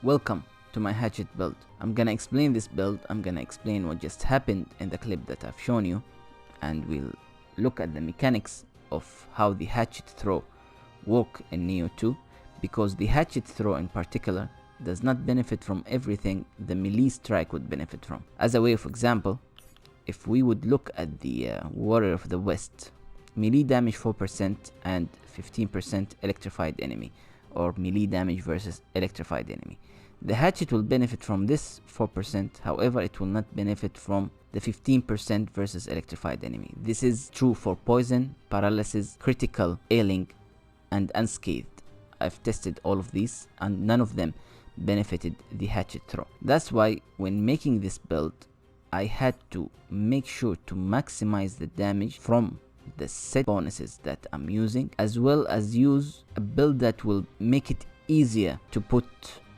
Welcome to my hatchet build. I'm gonna explain this build, I'm gonna explain what just happened in the clip that I've shown you, and we'll look at the mechanics of how the hatchet throw work in Nioh 2, because the hatchet throw in particular does not benefit from everything the melee strike would benefit from. As a way of example, if we would look at the Warrior of the West, melee damage 4% and 15% electrified enemy, or melee damage versus electrified enemy. The hatchet will benefit from this 4%, however it will not benefit from the 15% versus electrified enemy. This is true for poison, paralysis, critical, ailing, and unscathed. I've tested all of these and none of them benefited the hatchet throw. That's why when making this build, I had to make sure to maximize the damage from the set bonuses that I'm using, as well as use a build that will make it easier to put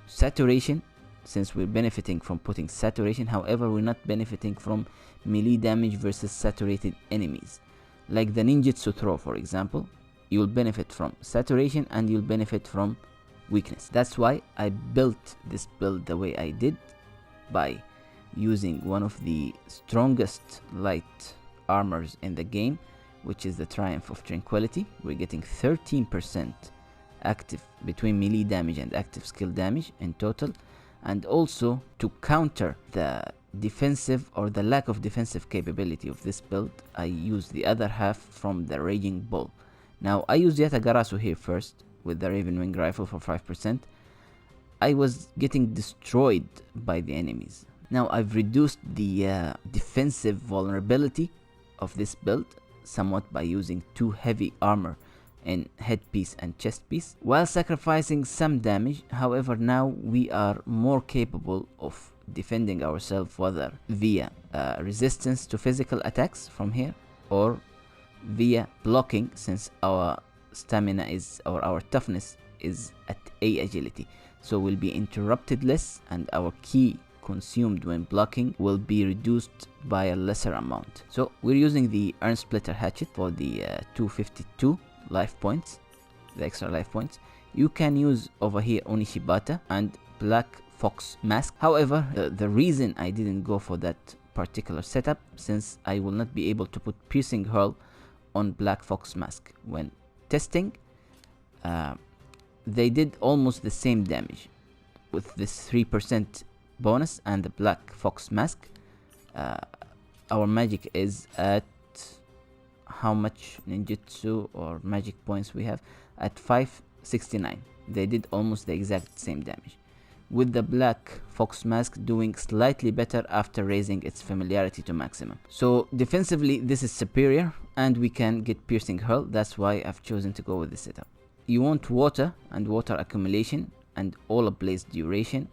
saturation, since we're benefiting from putting saturation. However, we're not benefiting from melee damage versus saturated enemies. Like the ninjutsu throw, for example, you'll benefit from saturation and you'll benefit from weakness. That's why I built this build the way I did, by using one of the strongest light armors in the game, which is the Triumph of Tranquility. We're getting 13% active between melee damage and active skill damage in total, and also to counter the defensive or the lack of defensive capability of this build, I use the other half from the Raging Bull. Now I used Yatagarasu here first with the Raven Wing Rifle for 5%. I was getting destroyed by the enemies. Now I've reduced the defensive vulnerability of this build somewhat by using 2 heavy armor in headpiece and chest piece, while sacrificing some damage. However, now we are more capable of defending ourselves, whether via resistance to physical attacks from here, or via blocking, since our stamina is, or our toughness is at A agility, so we'll be interrupted less, and our ki consumed when blocking will be reduced by a lesser amount. So we're using the Urn Splitter Hatchet for the 252 life points, the extra life points. You can use over here Onishibata and Black Fox Mask. However, the reason I didn't go for that particular setup, since I will not be able to put Piercing Hurl on Black Fox Mask. When testing, they did almost the same damage with this 3% bonus and the Black Fox Mask. Our magic is at how much ninjutsu or magic points we have? At 569. They did almost the exact same damage, with the Black Fox Mask doing slightly better after raising its familiarity to maximum. So defensively this is superior, and we can get Piercing Hurl. That's why I've chosen to go with this setup. You want water and water accumulation and all ablaze duration.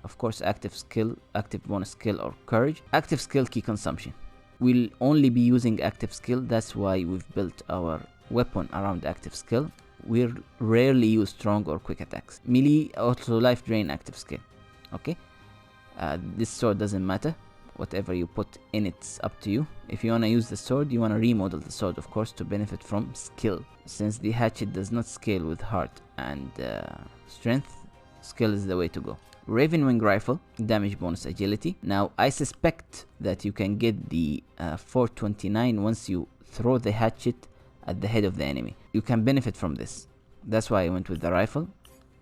Of course, active skill, active bonus skill, or courage. Active skill key consumption. We'll only be using active skill. That's why we've built our weapon around active skill. We'll rarely use strong or quick attacks. Melee also life drain active skill. Okay, this sword doesn't matter. Whatever you put in it's up to you. If you want to use the sword, you want to remodel the sword, of course, to benefit from skill. Since the hatchet does not scale with heart and strength, skill is the way to go. Raven Wing Rifle, damage bonus agility. Now I suspect that you can get the 429 once you throw the hatchet at the head of the enemy. You can benefit from this. That's why I went with the rifle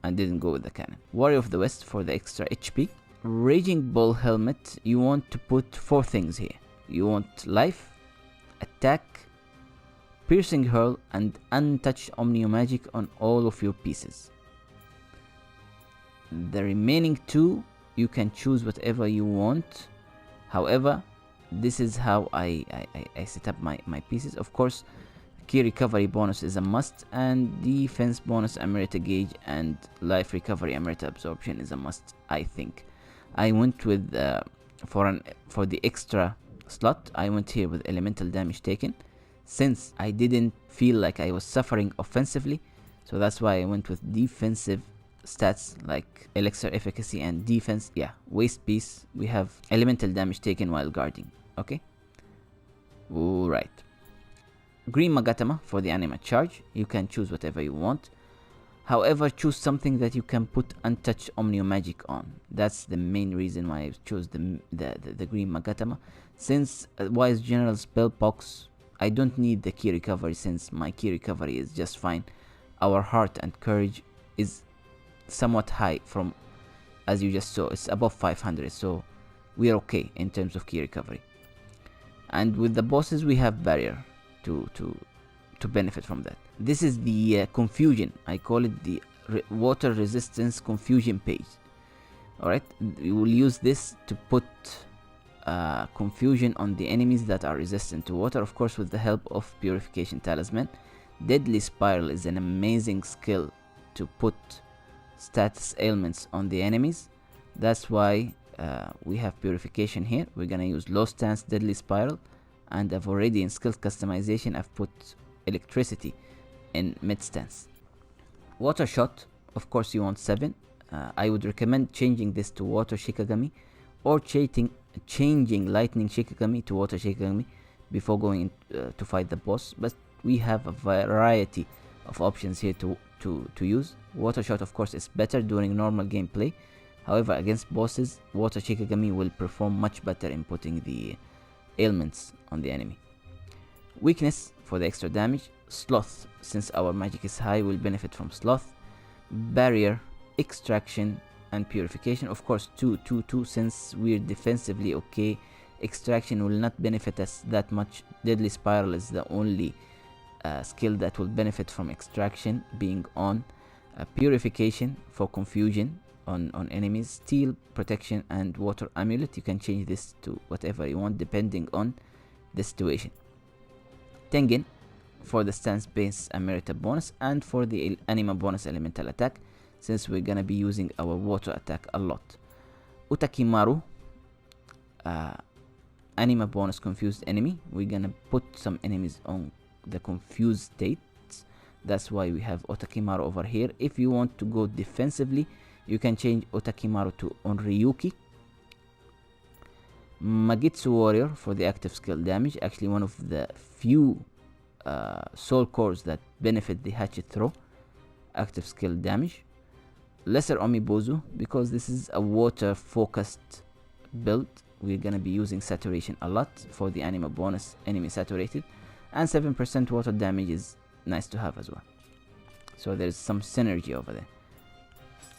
and didn't go with the cannon. Warrior of the West for the extra HP. Raging Bull Helmet, you want to put 4 things here. You want life, attack, piercing hurl, and untouched Omnio magic on all of your pieces. The remaining 2, you can choose whatever you want. However, this is how I set up my pieces. Of course, key recovery bonus is a must, and defense bonus Emerita gauge and life recovery Emerita absorption is a must, I think. I went with for the extra slot, I went here with elemental damage taken, since I didn't feel like I was suffering offensively. So that's why I went with defensive stats like elixir efficacy and defense. Yeah, waist piece, we have elemental damage taken while guarding. Okay, alright. Green Magatama for the anima charge, you can choose whatever you want. However, choose something that you can put untouched Omnio magic on. That's the main reason why I chose the green Magatama. Since Wise General spell box, I don't need the key recovery since my key recovery is just fine. Our heart and courage is somewhat high from, as you just saw, it's above 500, so we're okay in terms of key recovery. And with the bosses we have barrier to benefit from that. This is the confusion, I call it the water resistance confusion page. Alright, we will use this to put confusion on the enemies that are resistant to water, of course with the help of purification talisman. Deadly spiral is an amazing skill to put status ailments on the enemies. That's why we have purification here. We're gonna use low stance deadly spiral, and I've already in skill customization I've put electricity in mid stance. Water shot, of course you want 7. I would recommend changing this to water shikigami, or changing lightning shikigami to water shikigami before going to fight the boss, but we have a variety of options here to use. Water shot of course is better during normal gameplay, however against bosses water shikigami will perform much better in putting the ailments on the enemy. Weakness for the extra damage. Sloth, since our magic is high, will benefit from sloth. Barrier, extraction, and purification, of course 2 since we're defensively okay. Extraction will not benefit us that much. Deadly spiral is the only skill that will benefit from extraction being on. Purification for confusion on enemies. Steel protection and water amulet, you can change this to whatever you want depending on the situation. Tengen for the stance base Emerita bonus, and for the anima bonus elemental attack, since we're gonna be using our water attack a lot. Utakimaru, anima bonus confused enemy. We're gonna put some enemies on the confused states. That's why we have Otakimaru over here. If you want to go defensively, you can change Otakimaru to Onryuki. Magitsu Warrior for the active skill damage, actually one of the few soul cores that benefit the hatchet throw, active skill damage. Lesser Omibozu, because this is a water focused build, we're gonna be using saturation a lot for the anima bonus enemy saturated, and 7% water damage is nice to have as well, so there's some synergy over there.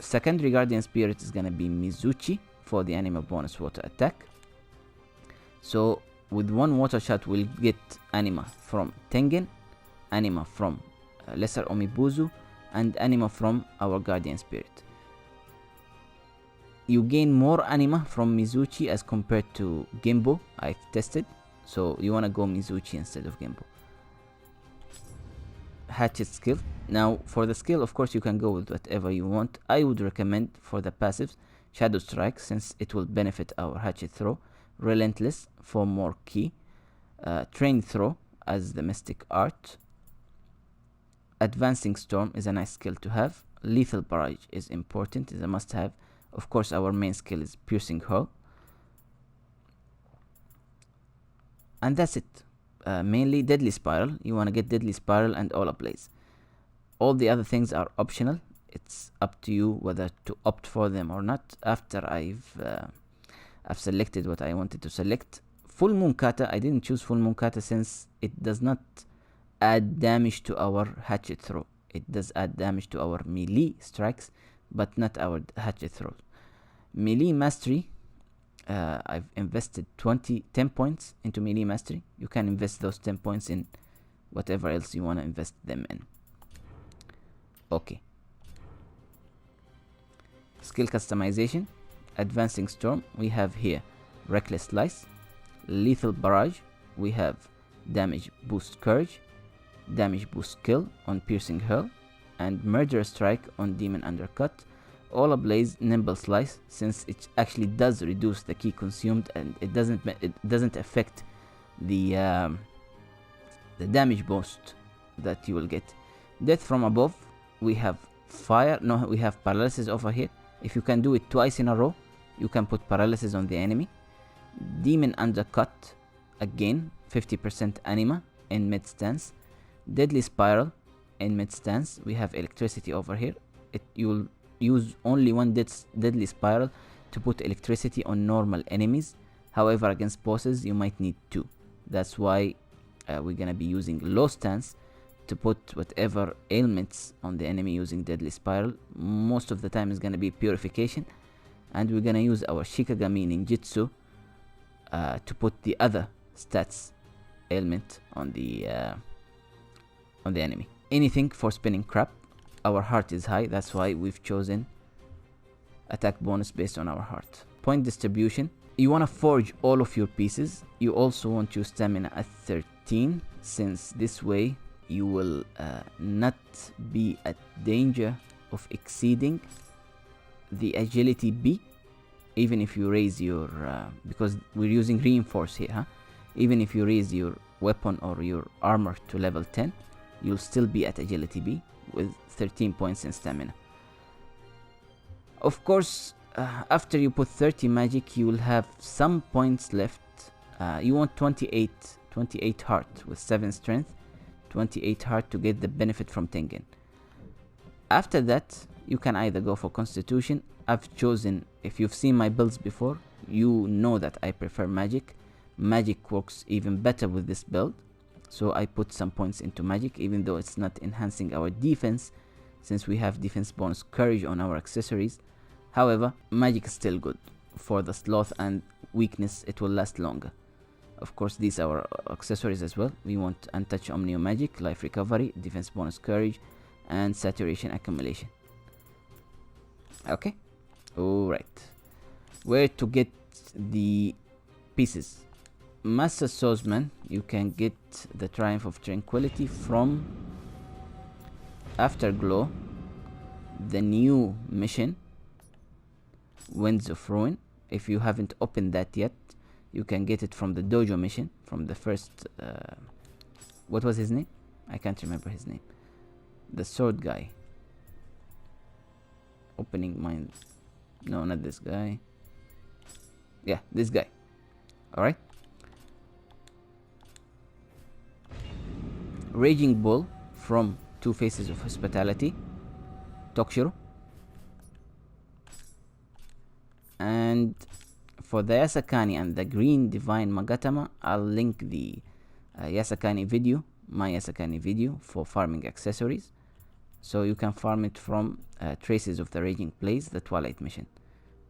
Secondary Guardian Spirit is gonna be Mizuchi for the anima bonus water attack. So with one water shot we'll get anima from Tengen, anima from Lesser Omibozu, and anima from our Guardian Spirit. You gain more anima from Mizuchi as compared to Gembo, I've tested, so you wanna go Mizuchi instead of Gembo. Hatchet skill. Now for the skill, of course you can go with whatever you want. I would recommend for the passives Shadow Strike, since it will benefit our hatchet throw. Relentless for more key. Train Throw as the mystic art. Advancing Storm is a nice skill to have. Lethal Barrage is important, is a must have. Of course, our main skill is piercing hull. And that's it. Mainly deadly spiral. You want to get deadly spiral and all ablaze. All the other things are optional. It's up to you whether to opt for them or not. After I've selected what I wanted to select. Full moon kata, I didn't choose full moon kata since it does not add damage to our hatchet throw. It does add damage to our melee strikes, but not our hatchet throws. Melee mastery, I've invested 10 points into melee mastery. You can invest those 10 points in whatever else you want to invest them in. Okay. Skill customization, advancing storm, we have here reckless slice, lethal barrage, we have damage boost courage, damage boost kill on piercing hurl, and murderous strike on demon undercut. All ablaze nimble slice, since it actually does reduce the ki consumed and it doesn't affect the damage boost that you will get. Death from above, we have fire. No, we have paralysis over here. If you can do it twice in a row, you can put paralysis on the enemy. Demon undercut, again 50% anima in mid stance. Deadly spiral in mid stance. We have electricity over here. You will use only one deadly spiral to put electricity on normal enemies. However, against bosses you might need two. That's why we're gonna be using low stance to put whatever ailments on the enemy using deadly spiral. Most of the time is gonna be purification, and we're gonna use our Shikagami ninjutsu to put the other stats ailment on the enemy. Anything for spinning crap. Our heart is high, that's why we've chosen attack bonus based on our heart. Point distribution, you want to forge all of your pieces. You also want your stamina at 13, since this way you will not be at danger of exceeding the agility B, even if you raise your because we're using reinforce here, huh? Even if you raise your weapon or your armor to level 10, you'll still be at agility B with 13 points in stamina. Of course, after you put 30 magic, you will have some points left. You want 28 heart with 7 strength, 28 heart to get the benefit from Tengen. After that, you can either go for constitution. I've chosen, if you've seen my builds before, you know that I prefer magic. Magic works even better with this build, so I put some points into magic, even though it's not enhancing our defense, since we have defense bonus courage on our accessories. However, magic is still good for the sloth and weakness. It will last longer. Of course, these are our accessories as well. We want untouched omnio magic, life recovery, defense bonus courage, and saturation accumulation. Okay, all right. Where to get the pieces? Master Swordsman, you can get the Triumph of Tranquility from Afterglow, the new mission, Winds of Ruin. If you haven't opened that yet, you can get it from the dojo mission, from the first, what was his name? I can't remember his name. The sword guy. Opening mind. No, not this guy. Yeah, this guy. Alright. Raging Bull from Two Faces of Hospitality, Tokshiro. And for the Yasakani and the Green Divine Magatama, I'll link the Yasakani video, my Yasakani video for farming accessories. So you can farm it from Traces of the Raging Blaze, the Twilight mission.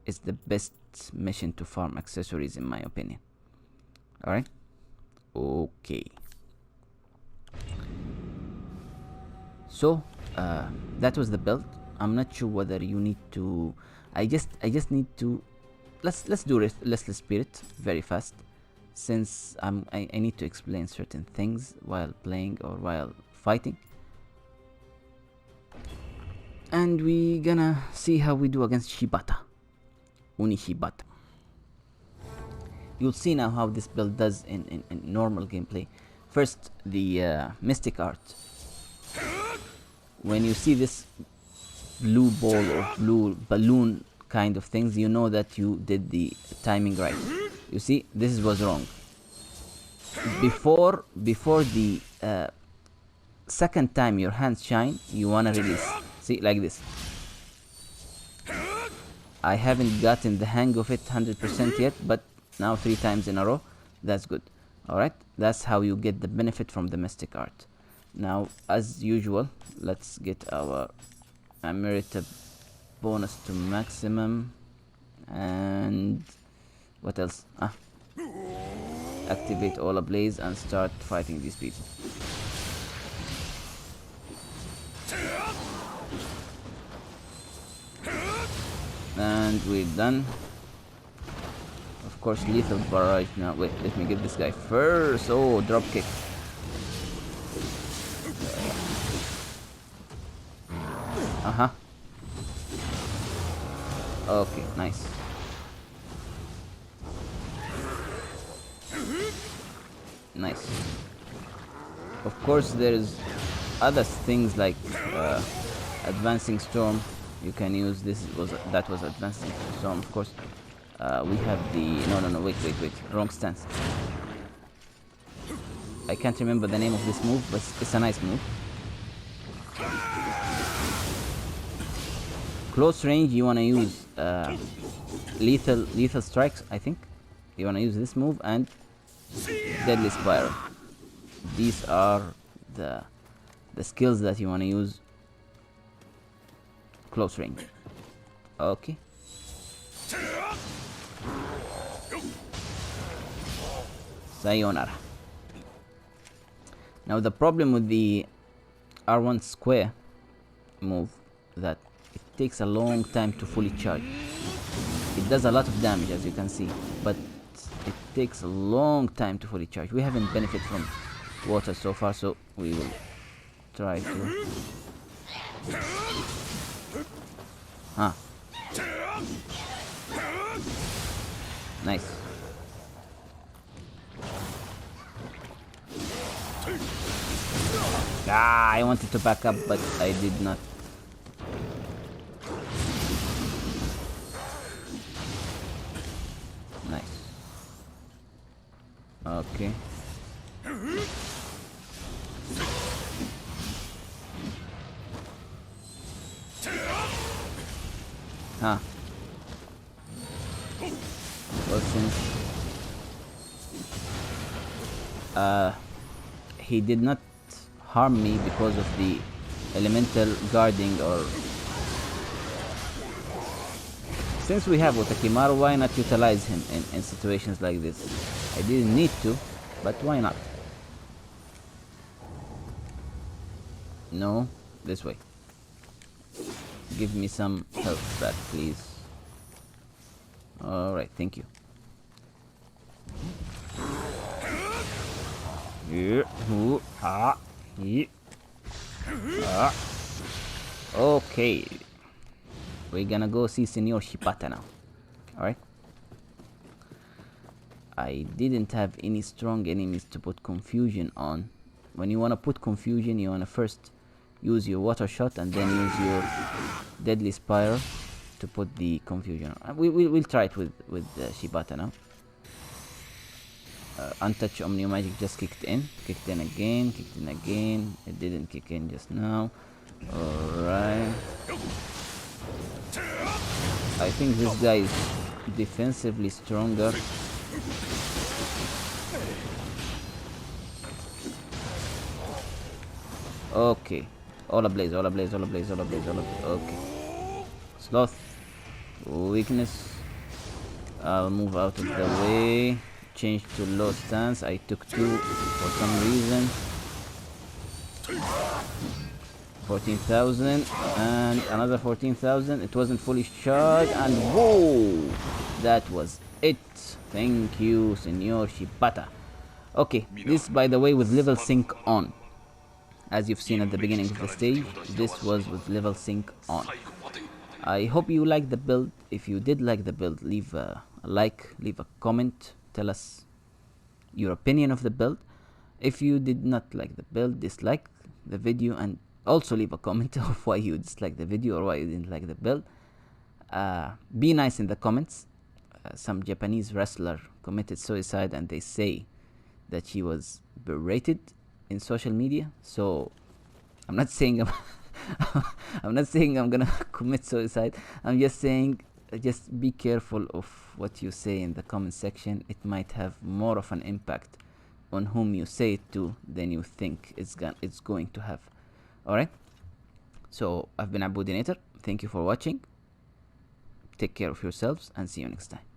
It's the best mission to farm accessories in my opinion. Alright? Okay. So that was the build. I'm not sure whether you need to. I just need to. Let's do Restless Spirit very fast, since I need to explain certain things while playing or while fighting. And we gonna see how we do against Shibata, Shibata. You'll see now how this build does in normal gameplay. First, the Mystic Art. When you see this blue ball or blue balloon kind of things, you know that you did the timing right. You see, this was wrong. Before the second time your hands shine, you wanna release. See, like this. I haven't gotten the hang of it 100% yet, but now 3 times in a row, that's good. Alright, that's how you get the benefit from the mystic art. Now, as usual, let's get our Emerita bonus to maximum. And what else? Activate all ablaze and start fighting these people. And we're done. Of course, lethal barrage now. Wait, let me get this guy first. Oh, drop kick. Okay, nice. Nice. Of course, there's other things like advancing storm. You can use this. That was advancing storm. Of course, we have the no. Wait. Wrong stance. I can't remember the name of this move, but it's a nice move. Close range, you wanna use lethal strikes. I think you wanna use this move and deadly spiral. These are the skills that you wanna use close range. Okay. Sayonara. Now the problem with the R1 square move that it takes a long time to fully charge. It does a lot of damage, as you can see, but it takes a long time to fully charge. We haven't benefited from water so far, so we will try to... Nice. I wanted to back up, but I did not. Nice. Okay. Well, since he did not harm me because of the elemental guarding, or since we have Otakimaru, why not utilize him in situations like this? I didn't need to, but why not? No, this way. Give me some health back, please. Alright, thank you. Okay. We're gonna go see Senor Shibata now. Alright. I didn't have any strong enemies to put confusion on. When you wanna put confusion, you wanna first use your water shot and then use your deadly spiral to put the confusion on. We'll try it with Shibata now. Untouched Omnio Magic just kicked in again. It didn't kick in just now. Alright. I think this guy is defensively stronger. Okay. All ablaze. Okay. Sloth. Weakness. I'll move out of the way. Change to low stance. I took 2 for some reason. 14,000 and another 14,000. It wasn't fully charged, and whoa, that was it. Thank you, Senor Shibata. Okay, this, by the way, with level sync on. As you've seen at the beginning of the stage, this was with level sync on. I hope you liked the build. If you did like the build, leave a like, leave a comment, tell us your opinion of the build. If you did not like the build, dislike the video, and also leave a comment of why you disliked the video or why you didn't like the build. Be nice in the comments. Some Japanese wrestler committed suicide, and they say that he was berated in social media. So I'm not saying I'm not saying I'm gonna commit suicide. I'm just saying, just be careful of what you say in the comment section. It might have more of an impact on whom you say it to than you think it's going to have. Alright? So I've been Aboodinator. Thank you for watching. Take care of yourselves and see you next time.